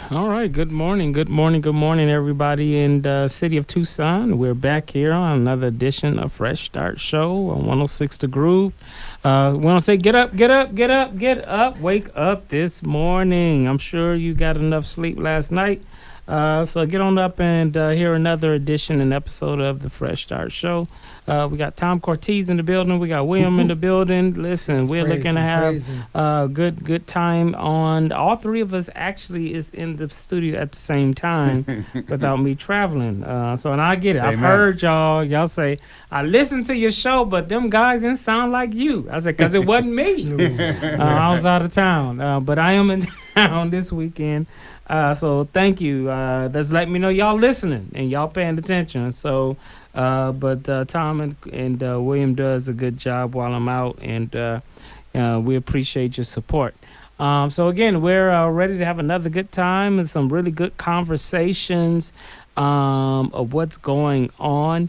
All right. Good morning. Good morning. Good morning, everybody in the city of Tucson. We're back here on another edition of Fresh Start Show on 106 The Groove. We want to say, get up, get up, get up, get up. Wake up this morning. I'm sure you got enough sleep last night. So get on up and hear another edition and episode of the Fresh Start Show. We got Tom Cortez in the building. We got William in the building. Listen, That's we're crazy, looking to have crazy. good time on. All three of us actually is in the studio at the same time without me traveling. And I get it. I've Amen. heard y'all say, I listened to your show, but them guys didn't sound like you. I said, because it wasn't me. I was out of town. But I am in town this weekend. So thank you. That's letting me know y'all listening and y'all paying attention. So, but Tom and William does a good job while I'm out, and we appreciate your support. So again, we're ready to have another good time and some really good conversations of what's going on.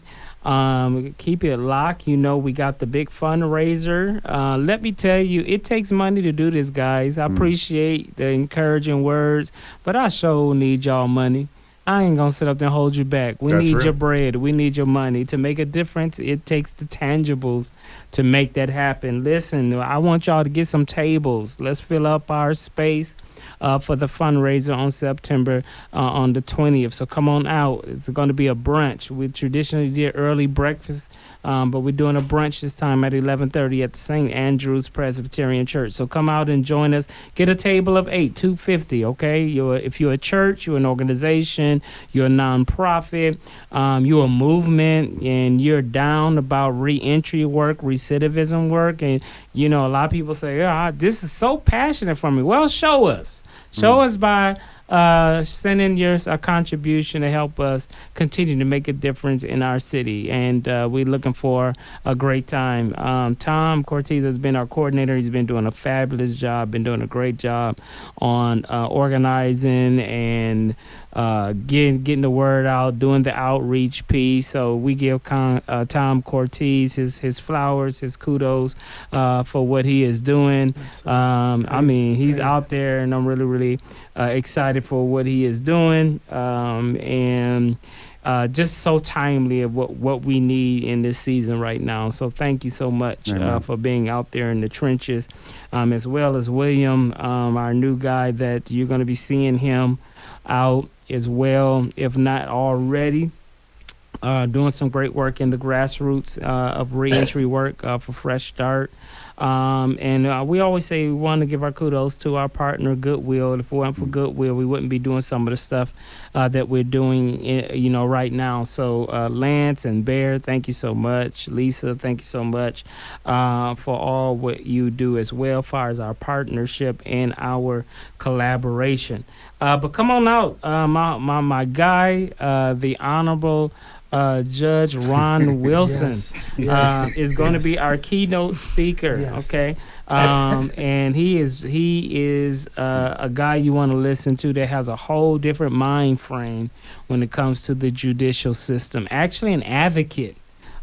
Keep it locked. You know, we got the big fundraiser. Let me tell you, it takes money to do this, guys. I appreciate the encouraging words, but I sure need y'all money. I ain't gonna sit up there and hold you back. We That's need real. your bread. We need your money to make a difference. It takes the tangibles to make that happen. Listen, I want y'all to get some tables. Let's fill up our space for the fundraiser on September on the 20th. So come on out. It's going to be a brunch. We traditionally did early breakfast, but we're doing a brunch this time at 11:30 at the St. Andrew's Presbyterian Church. So come out and join us. Get a table of 8, $250, okay? If you're a church, you're an organization, you're a nonprofit, you're a movement, and you're down about reentry work, recidivism work, and you know, a lot of people say, "Yeah, this is so passionate for me." Well, show us. Show us by sending a contribution to help us continue to make a difference in our city. And we're looking for a great time. Tom Cortez has been our coordinator. He's been doing a fabulous job, been doing a great job on organizing and getting the word out, doing the outreach piece. So we give Tom Cortez his flowers, his kudos for what he is doing. I mean, he's out there, and I'm really, really excited for what he is doing, and just so timely of what we need in this season right now. So thank you so much for being out there in the trenches, as well as William, our new guy that you're going to be seeing him out as well, if not already. Doing some great work in the grassroots of reentry work for Fresh Start. And we always say we want to give our kudos to our partner, Goodwill. If it weren't for Goodwill, we wouldn't be doing some of the stuff that we're doing, right now. So Lance and Bear, thank you so much. Lisa, thank you so much for all what you do as well, as far as our partnership and our collaboration. But come on out, my guy, the Honorable Judge Ron Wilson is going to be our keynote speaker. Yes. Okay, and he is a guy you want to listen to that has a whole different mind frame when it comes to the judicial system. Actually, an advocate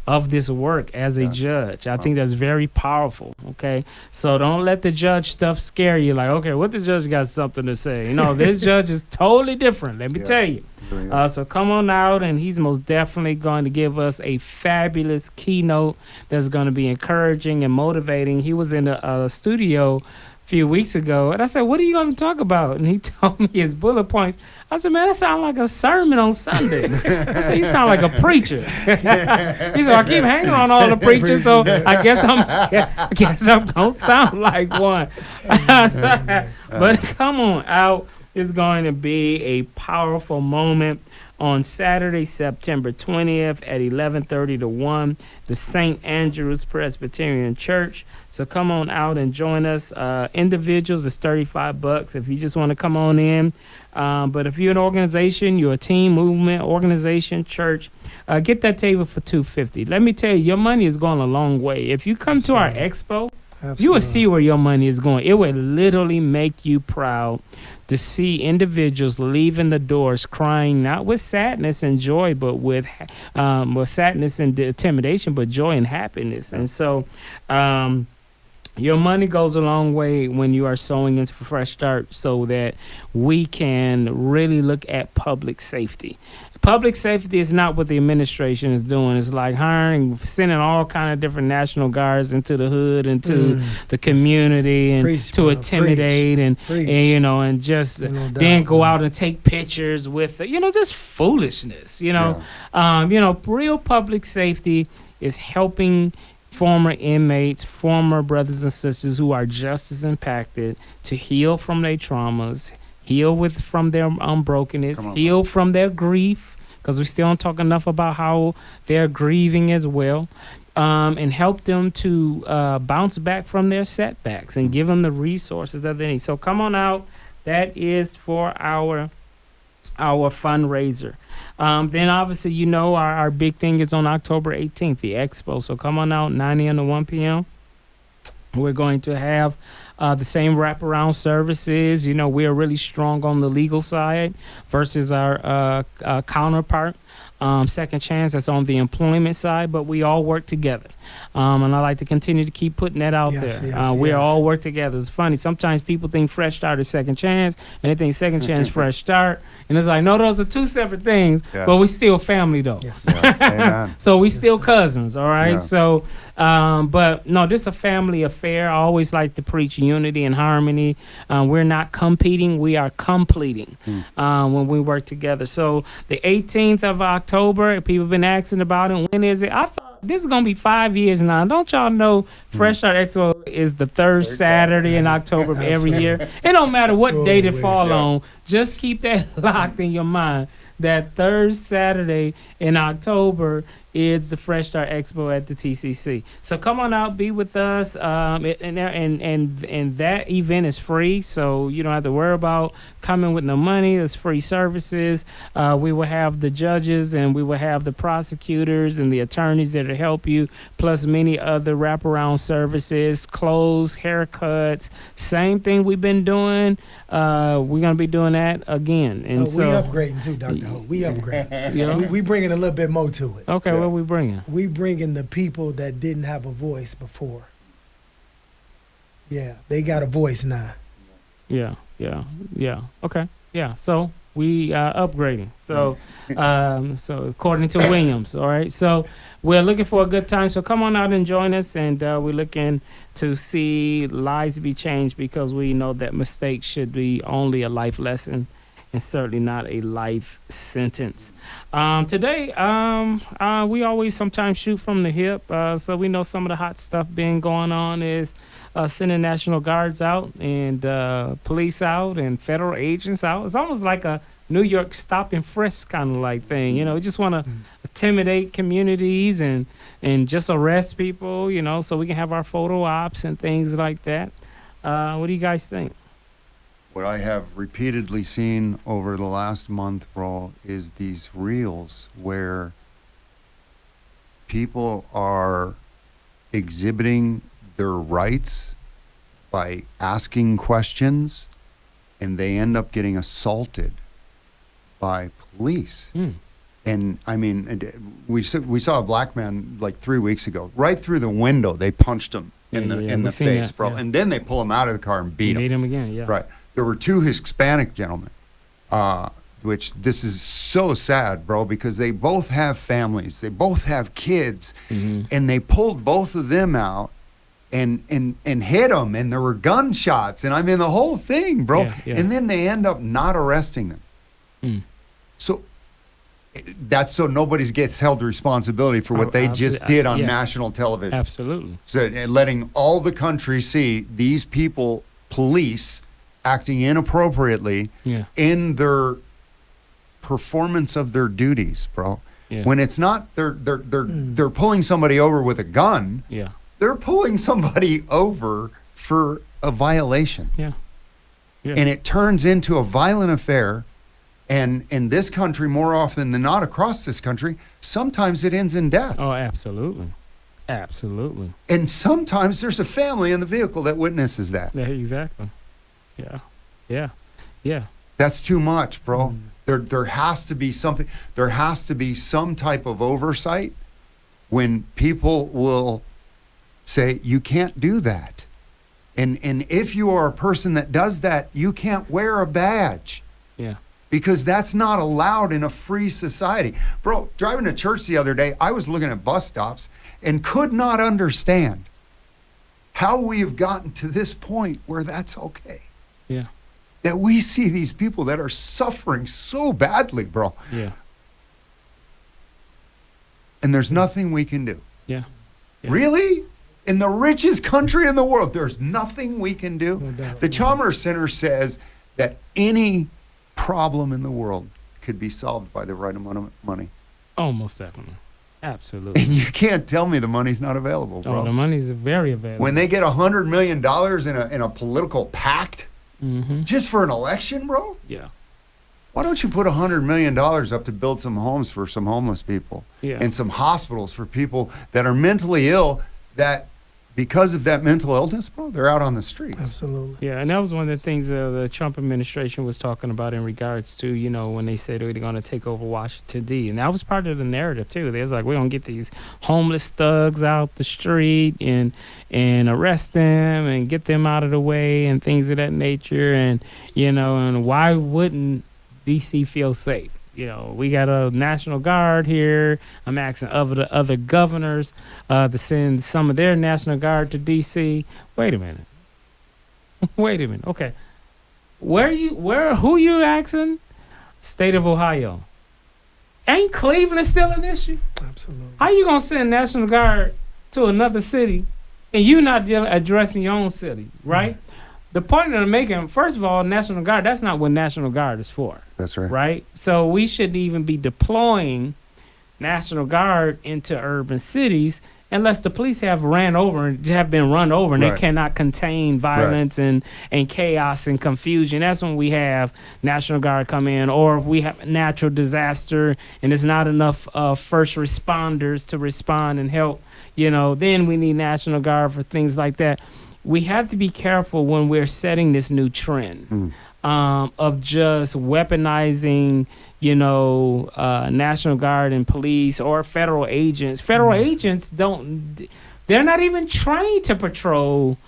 of this work as a judge. I think that's very powerful. Okay, so don't let the judge stuff scare you. Like, okay, what the judge got something to say? This judge is totally different. Let me tell you. So come on out, and he's most definitely going to give us a fabulous keynote that's going to be encouraging and motivating. He was in a studio a few weeks ago, and I said, "What are you going to talk about?" And he told me his bullet points. I said, "Man, that sounds like a sermon on Sunday." I said, "You sound like a preacher." He said, "I keep hanging on all the preachers, so I guess I'm gonna sound like one." But come on out. It's going to be a powerful moment on Saturday, September 20th at 11:30 to 1, the St. Andrew's Presbyterian Church. So come on out and join us. Individuals is $35 if you just want to come on in. But if you're an organization, you're a team, movement, organization, church, get that table for $250. Let me tell you, your money is going a long way. If you come to our expo, you will see where your money is going. It will literally make you proud to see individuals leaving the doors crying, not with sadness and joy, but with sadness and intimidation, but joy and happiness. And so Your money goes a long way when you are sowing into Fresh Start so that we can really look at public safety. Public safety is not what the administration is doing. It's like hiring, sending all kind of different National Guards into the hood, into the community, and Preach, to bro. intimidate and Preach. and just No then doubt, go man. out and take pictures with just foolishness. Real public safety is helping former inmates, former brothers and sisters who are just as impacted to heal from their traumas, heal from their unbrokenness, Come on, heal from their grief, because we still don't talk enough about how they're grieving as well, and help them to bounce back from their setbacks and give them the resources that they need. So come on out. That is for our fundraiser. Then obviously, our big thing is on October 18th, the expo. So come on out, 9 a.m. to 1 p.m. We're going to have the same wraparound services. We are really strong on the legal side versus our counterpart. Second Chance, that's on the employment side, but we all work together. And I like to continue to keep putting that out Yes, there. yes, We yes. all work together. It's funny. Sometimes people think Fresh Start is Second Chance, and they think Second Chance Fresh Start. And it's like, no, those are two separate things, Yeah. but we still family, though. Yes. Yeah, amen. So we Yes, still sir. cousins, all right? Yeah. So, but no, this is a family affair. I always like to preach unity and harmony. We're not competing, we are completing when we work together. So the 18th of October, people have been asking about it. When is it? I thought this is going to be 5 years now. Don't y'all know Fresh Start Expo is the third Saturday in October of every year? It don't matter what Oh, date it wait. fall Yeah. on. Just keep that locked in your mind. That third Saturday in October is the Fresh Start Expo at the TCC. So come on out, be with us, and that event is free, so you don't have to worry about coming with no money. It's free services. We will have the judges and we will have the prosecutors and the attorneys that will help you, plus many other wraparound services, clothes, haircuts, same thing we've been doing. We're gonna be doing that again, and We so upgrading too, Dr. Ho. We upgrading. Yeah. We bringing a little bit more to it. Okay, Yeah. what we bringing? We bringing the people that didn't have a voice before. Yeah, they got a voice now. Yeah. Okay. Yeah. So we upgrading. So so according to Williams, all right. So we're looking for a good time. So come on out and join us, and we're looking to see lives be changed, because we know that mistakes should be only a life lesson and certainly not a life sentence. Today, we always sometimes shoot from the hip. So we know some of the hot stuff being going on is sending National Guards out and police out and federal agents out. It's almost like a New York stop and frisk kind of like thing. We just want to intimidate communities and just arrest people, so we can have our photo ops and things like that. What do you guys think? What I have repeatedly seen over the last month, bro, is these reels where people are exhibiting their rights by asking questions, and they end up getting assaulted by police. And I mean, we saw a black man like 3 weeks ago, right through the window. They punched him in Yeah, the we've seen face, that, bro. yeah. And then they pull him out of the car and beat him. Meet him again, yeah. Right. There were two Hispanic gentlemen, which this is so sad, bro, because they both have families. They both have kids. And they pulled both of them out and hit them. And there were gunshots. And I mean, the whole thing, bro. Yeah. And then they end up not arresting them. So that's so nobody gets held responsibility for what they just did on yeah. national television. Absolutely. So letting all the country see these people, police, acting inappropriately Yeah. in their performance of their duties, bro. Yeah. When it's not they're pulling somebody over with a gun, Yeah. they're pulling somebody over for a violation. Yeah. Yeah. And it turns into a violent affair. And in this country, more often than not across this country, sometimes it ends in death. Oh, absolutely. Absolutely. And sometimes there's a family in the vehicle that witnesses that. Yeah, exactly. Yeah. Yeah. Yeah. That's too much, bro. There has to be something. There has to be some type of oversight when people will say, you can't do that. And if you are a person that does that, you can't wear a badge. Yeah. Because that's not allowed in a free society. Bro, driving to church the other day, I was looking at bus stops and could not understand how we have gotten to this point where that's okay. Yeah. That we see these people that are suffering so badly, bro. Yeah. And there's nothing we can do. Yeah. Yeah. Really? In the richest country in the world, there's nothing we can do? No doubt. The Chalmers Center says that any problem in the world could be solved by the right amount of money. Almost definitely. Absolutely. And you can't tell me the money's not available, bro. Oh, the money's very available. When they get $100 million in a political pact Mm-hmm. just for an election, bro, Yeah. why don't you put $100 million up to build some homes for some homeless people Yeah. and some hospitals for people that are mentally ill that because of that mental illness, bro, they're out on the streets. Absolutely. Yeah, and that was one of the things the Trump administration was talking about in regards to, you know, when they said they're going to take over Washington, D. And that was part of the narrative, too. They was like, we're going to get these homeless thugs out the street and arrest them and get them out of the way and things of that nature. And, you know, and why wouldn't D.C. feel safe? You know, we got a National Guard here. I'm asking other governors to send some of their National Guard to D.C. Wait a minute. Wait a minute. Okay. Who you asking? State of Ohio. Ain't Cleveland still an issue? Absolutely. How you going to send National Guard to another city and you not addressing your own city, right? The point that I'm making, first of all, National Guard, that's not what National Guard is for. That's right. Right? So we shouldn't even be deploying National Guard into urban cities unless the police have been run over and Right. they cannot contain violence and chaos and confusion. That's when we have National Guard come in, or if we have a natural disaster and there's not enough first responders to respond and help, you know, then we need National Guard for things like that. We have to be careful when we're setting this new trend of just weaponizing, you know, National Guard and police or federal agents. Federal agents they're not even trained to patrol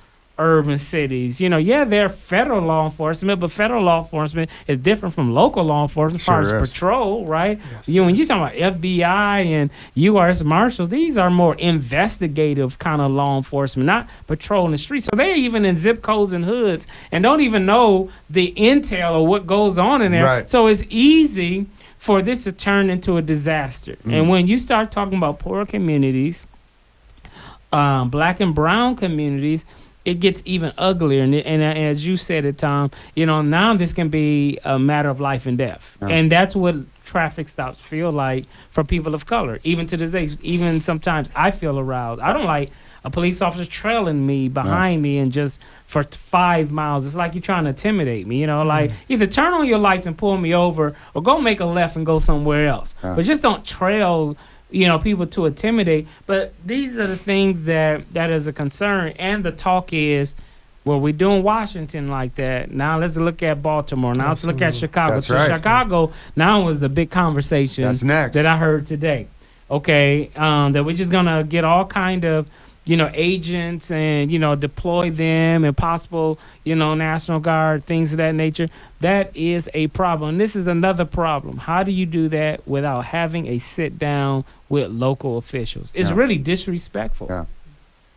urban cities. You know, yeah, they're federal law enforcement, but federal law enforcement is different from local law enforcement as far Sure as is. patrol, right? Yes. When you talk about FBI and U.S. Marshals, these are more investigative kind of law enforcement, not patrolling the streets. So they're even in zip codes and hoods and don't even know the intel or what goes on in there. Right. So it's easy for this to turn into a disaster. And when you start talking about poor communities, black and brown communities, it gets even uglier. And as you said it, Tom, you know, now this can be a matter of life and death. Yeah. And that's what traffic stops feel like for people of color. Even to this day, even sometimes I feel aroused. I don't like a police officer trailing me behind me and just for 5 miles. It's like you're trying to intimidate me, you know, like either turn on your lights and pull me over or go make a left and go somewhere else. But just don't trail, you know, people to intimidate. But these are the things that is a concern. And the talk is, well, we're doing Washington like that. Now let's look at Baltimore. Now let's look at Absolutely. Chicago. That's so right. Chicago now was the big conversation That's next. that I heard today. Okay, that we're just gonna get all kind of, you know, agents and, you know, deploy them and possible, you know, National Guard, things of that nature. That is a problem. This is another problem. How do you do that without having a sit down with local officials? It's Yeah. really disrespectful. Yeah.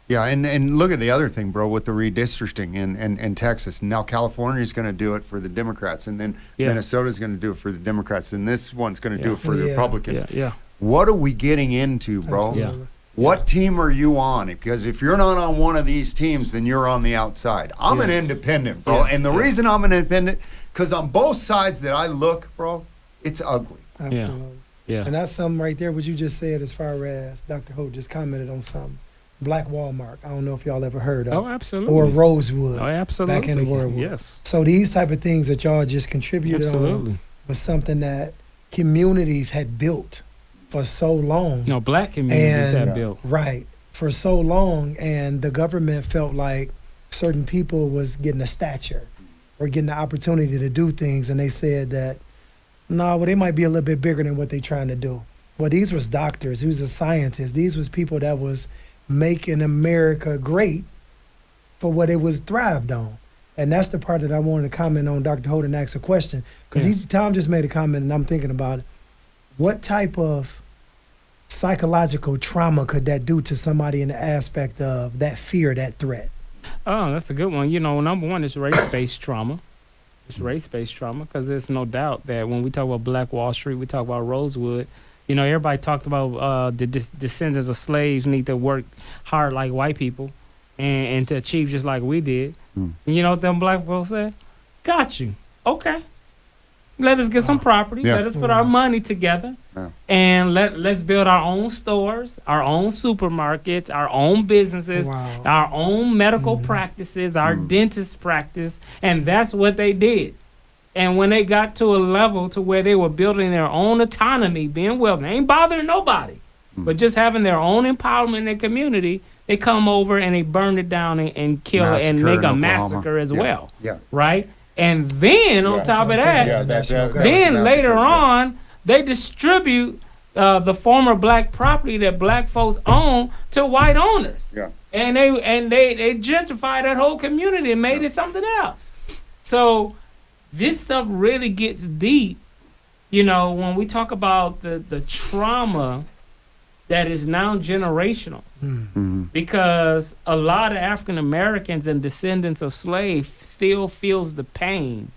Yeah, and look at the other thing, bro, with the redistricting in Texas. Now California's going to do it for the Democrats, and then Yeah. Minnesota's going to do it for the Democrats, and this one's going to do Yeah. it for the Yeah. Republicans. Yeah. What are we getting into, bro? Absolutely. What team are you on? Because if you're not on one of these teams, then you're on the outside. I'm an Yeah. independent, bro. Yeah. And the Yeah. reason I'm an independent, because on both sides that I look, bro, it's ugly. Absolutely. Yeah. And that's something right there, what you just said as far as Dr. Hope just commented on something. Black Walmart. I don't know if y'all ever heard of Oh, it. absolutely. Or Rosewood. Oh, absolutely. Back in the World War. Yes. So these type of things that y'all just contributed Absolutely. on was something that communities had built for so long. No, black communities And- have built. Right. For so long, and the government felt like certain people was getting a stature or getting the opportunity to do things, and they said that, no, well, they might be a little bit bigger than what they trying to do. Well, these was doctors, these was scientists, these was people that was making America great for what it was thrived on. And that's the part that I wanted to comment on. Dr. Holden asked a question because Yeah. Tom just made a comment, and I'm thinking about it. What type of psychological trauma could that do to somebody in the aspect of that fear, that threat? Oh, that's a good one. You know, number one is race-based trauma. It's race-based trauma because there's no doubt that when we talk about Black Wall Street, we talk about Rosewood. You know, everybody talked about the descendants of slaves need to work hard like white people and to achieve just like we did. Mm. And you know what them black folks said? Got you. Okay. Let us get some property. Yeah. Let us put our money together. Yeah. And let's build our own stores, our own supermarkets, our own businesses, Wow. our own medical Mhm. practices, our Mm. dentist practice, and that's what they did. And when they got to a level to where they were building their own autonomy, being wealthy, they ain't bothering nobody, Mm. but just having their own empowerment in their community, they come over and they burn it down and kill it and Massacre make in a Oklahoma. massacre as Yeah. well, Yeah. right? And then on Yeah. top of That's that, what I'm Yeah, thinking. that was a then massacre, later yeah. on, they distribute the former black property that black folks own to white owners. Yeah. And they gentrified that whole community and made it something else. So this stuff really gets deep, you know, when we talk about the trauma that is now generational. Mm. Mhm. Because a lot of African Americans and descendants of slaves still feels the pain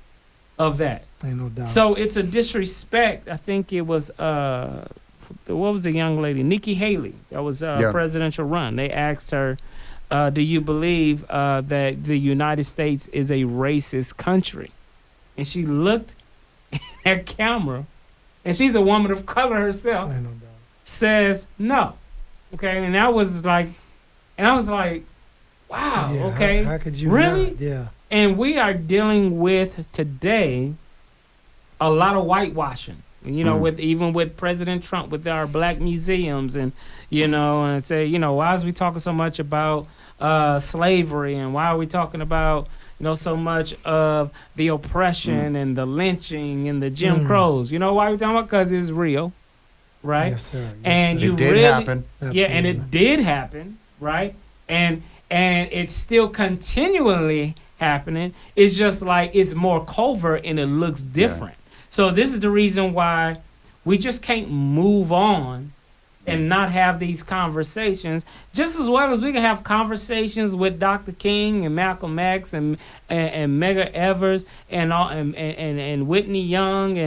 of that. Ain't no doubt. So it's a disrespect. I think it was what was the young lady? Nikki Haley. That was Yeah. presidential run. They asked her, "Do you believe that the United States is a racist country?" And she looked at camera, and she's a woman of color herself. Ain't no doubt. Says no. Okay, and I was like, wow. Yeah, Okay, How could you really? not? Yeah. And we are dealing with today a lot of whitewashing. You know, Mm. even with President Trump, with our black museums, and you know, and say, you know, why is we talking so much about slavery, and why are we talking about, you know, so much of the oppression and the lynching and the Jim Mm. Crows? You know why we talking about? Because it's real, right? Yes, sir. Yes, And sir. you It did really- happen. Yeah, and it did happen, right? And it's still continually happening. It's just like it's more covert and it looks different. So this is the reason why we just can't move on and not have these conversations, just as well as we can have conversations with Dr. King and Malcolm X and Medgar Evers and Whitney Young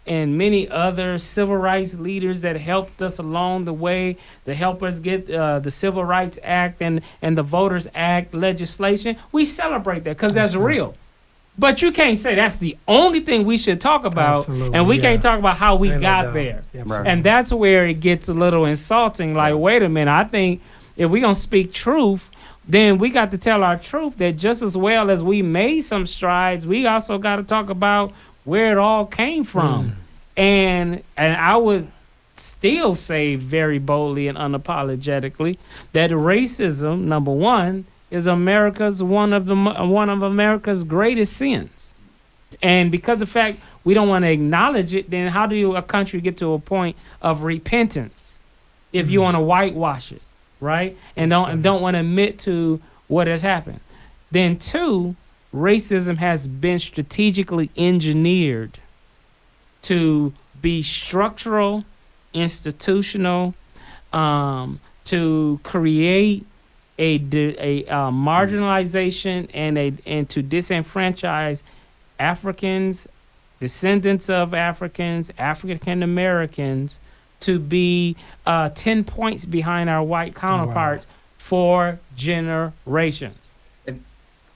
and many other civil rights leaders that helped us along the way to help us get the Civil Rights Act and the Voters Act legislation. We celebrate that because that's real. But you can't say that's the only thing we should talk about, Absolutely, and we yeah. can't talk about how we Ain't no got doubt. there. Absolutely. And that's where it gets a little insulting. Like, wait a minute, I think if we're going to speak truth, then we got to tell our truth that just as well as we made some strides, we also got to talk about where it all came from. And I would still say very boldly and unapologetically that racism, number one, is one of America's greatest sins. And because of the fact we don't want to acknowledge it, then how do a country get to a point of repentance if you want to whitewash it, right? And don't want to admit to what has happened. Then two, racism has been strategically engineered to be structural, institutional, to create a marginalization and to disenfranchise Africans, descendants of Africans, African Americans, to be 10 points behind our white counterparts for generations.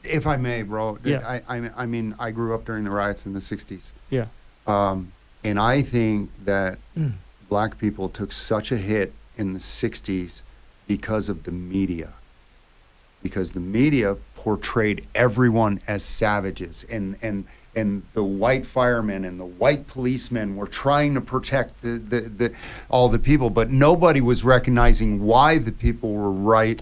If I may, bro, Yeah. I mean, I grew up during the riots in the 60s. Yeah. And I think that Mm. black people took such a hit in the 60s because of the media. Because the media portrayed everyone as savages, and the white firemen and the white policemen were trying to protect the all the people, but nobody was recognizing why the people were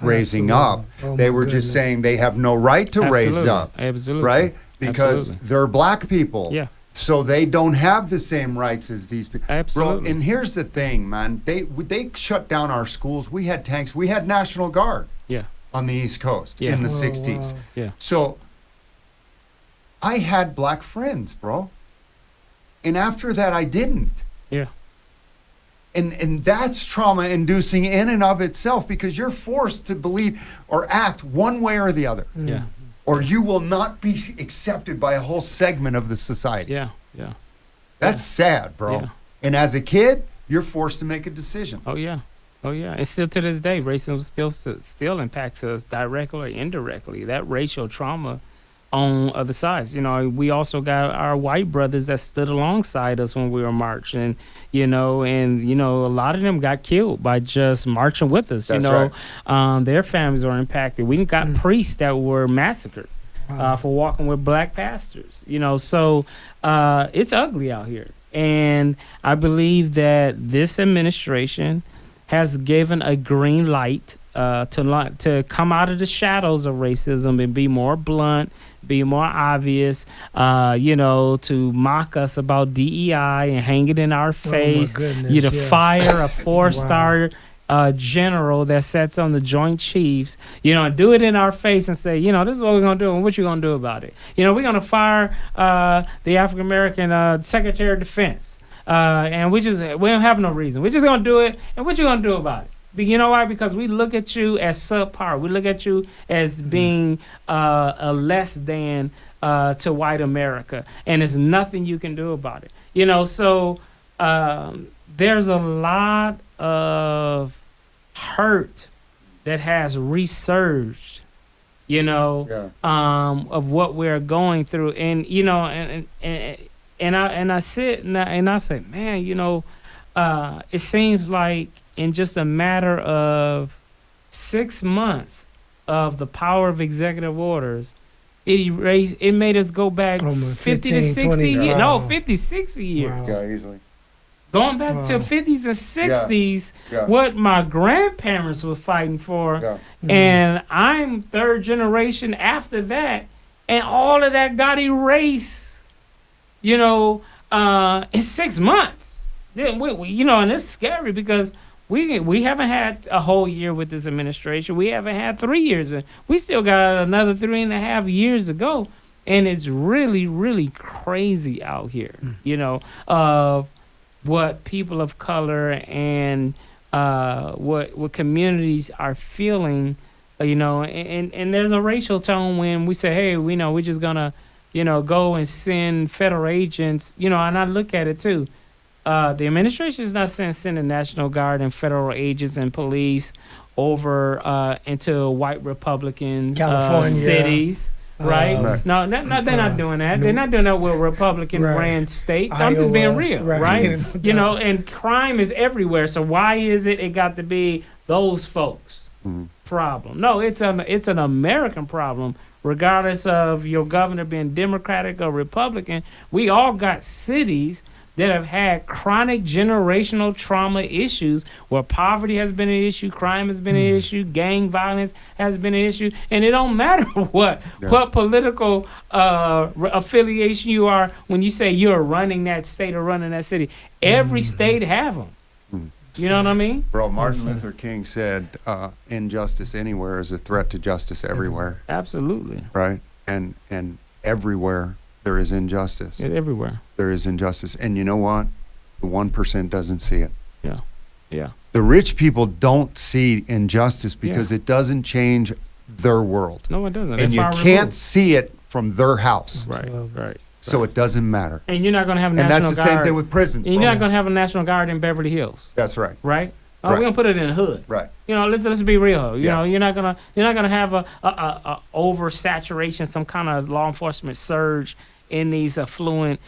raising up. Oh, They my were just goodness. saying they have no right to raise Absolutely. up, Absolutely. right? Because Absolutely. they're black people. Yeah. So they don't have the same rights as these people. Absolutely. Bro, and here's the thing, man. They shut down our schools. We had tanks. We had National Guard. Yeah. on the East Coast Yeah. in the Oh, 60s. wow. Yeah. So I had black friends, bro. And after that, I didn't. Yeah. And that's trauma inducing in and of itself, because you're forced to believe or act one way or the other, Yeah. or you will not be accepted by a whole segment of the society. Yeah. Yeah. That's sad, bro. Yeah. And as a kid, you're forced to make a decision. Oh yeah. Oh yeah. And still to this day, racism still impacts us directly or indirectly. That racial trauma on other sides. You know, we also got our white brothers that stood alongside us when we were marching. You know, and a lot of them got killed by just marching with us. That's Their families were impacted. We got priests that were massacred. Wow. For walking with black pastors, so it's ugly out here. And I believe that this administration has given a green light to come out of the shadows of racism and be more blunt, be more obvious, to mock us about DEI and hang it in our face. goodness, You to yes. fire a 4-star general that sits on the Joint Chiefs, and do it in our face and say, this is what we're going to do and what you going to do about it. We're going to fire the African American Secretary of Defense. And we don't have no reason. We're just going to do it. And what you going to do about it? But you know why? Because we look at you as subpar. We look at you as being a less than to white America. And there's nothing you can do about it. So there's a lot of hurt that has resurged, of what we're going through. And, and I sit and I say, man, it seems like in just a matter of 6 months of the power of executive orders, it made us go back Almost 50 to 15, 60 20, years. wow. No, 50, 60 years. Wow. Yeah, easily. Going back Wow. to 50s and 60s, Yeah. what my grandparents were fighting for. Yeah. And I'm third generation after that. And all of that got erased, in 6 months. Then and it's scary because we haven't had a whole year with this administration. We haven't had 3 years. We still got another 3.5 years to go. And it's really, really crazy out here, of what people of color and what communities are feeling, and there's a racial tone when we say, hey, we're just gonna, go and send federal agents, and I look at it too. The administration is not sending National Guard and federal agents and police over into white Republican California. cities. Right? Right. No, they're not doing that. They're not doing that with Republican Right. ran states. I'm just being Iowa, real, right. right? And crime is everywhere. So why is it got to be those folks' problem? No, it's an American problem. Regardless of your governor being Democratic or Republican, we all got cities that have had chronic generational trauma issues where poverty has been an issue, crime has been an issue, gang violence has been an issue, and it don't matter what political affiliation you are when you say you're running that state or running that city. Every state have them. You know what I mean? Bro, Martin Luther King said, injustice anywhere is a threat to justice everywhere, Absolutely. right? And everywhere there is injustice. Everywhere. There is injustice. And you know what? The 1% doesn't see it. Yeah. Yeah. The rich people don't see injustice because it doesn't change their world. No, it doesn't. And you They're far can't removed. see it from their house. Right. Right. So it doesn't matter. And you're not going to have a And National that's the Guard. same thing with prisons. And you're bro. not going to have a National Guard in Beverly Hills, That's right. right? Right. We're gonna put it in the hood. Right. Let's be real. You Yeah. know, you're not gonna have a oversaturation, some kind of law enforcement surge in these affluent,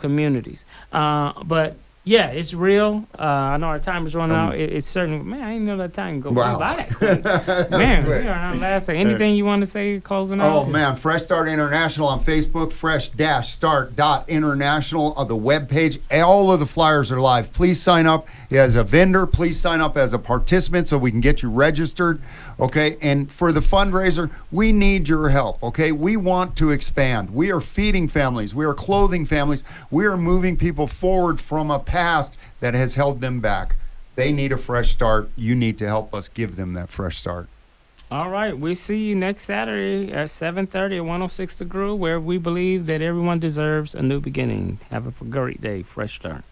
communities. But yeah, it's real. I know our time is running out. It's certainly, man, I didn't know that time go Wow. by that quick. Man, quick. we are on last. Anything you want to say closing out? Oh man, Fresh Start International on Facebook, fresh-start.international on the webpage. All of the flyers are live. Please sign up as a vendor. Please sign up as a participant so we can get you registered. Okay, and for the fundraiser, we need your help. Okay, we want to expand. We are feeding families. We are clothing families. We are moving people forward from a past that has held them back. They need a fresh start. You need to help us give them that fresh start. All right, we see you next Saturday at 7:30 at 106 The Groove, where we believe that everyone deserves a new beginning. Have a great day. Fresh start.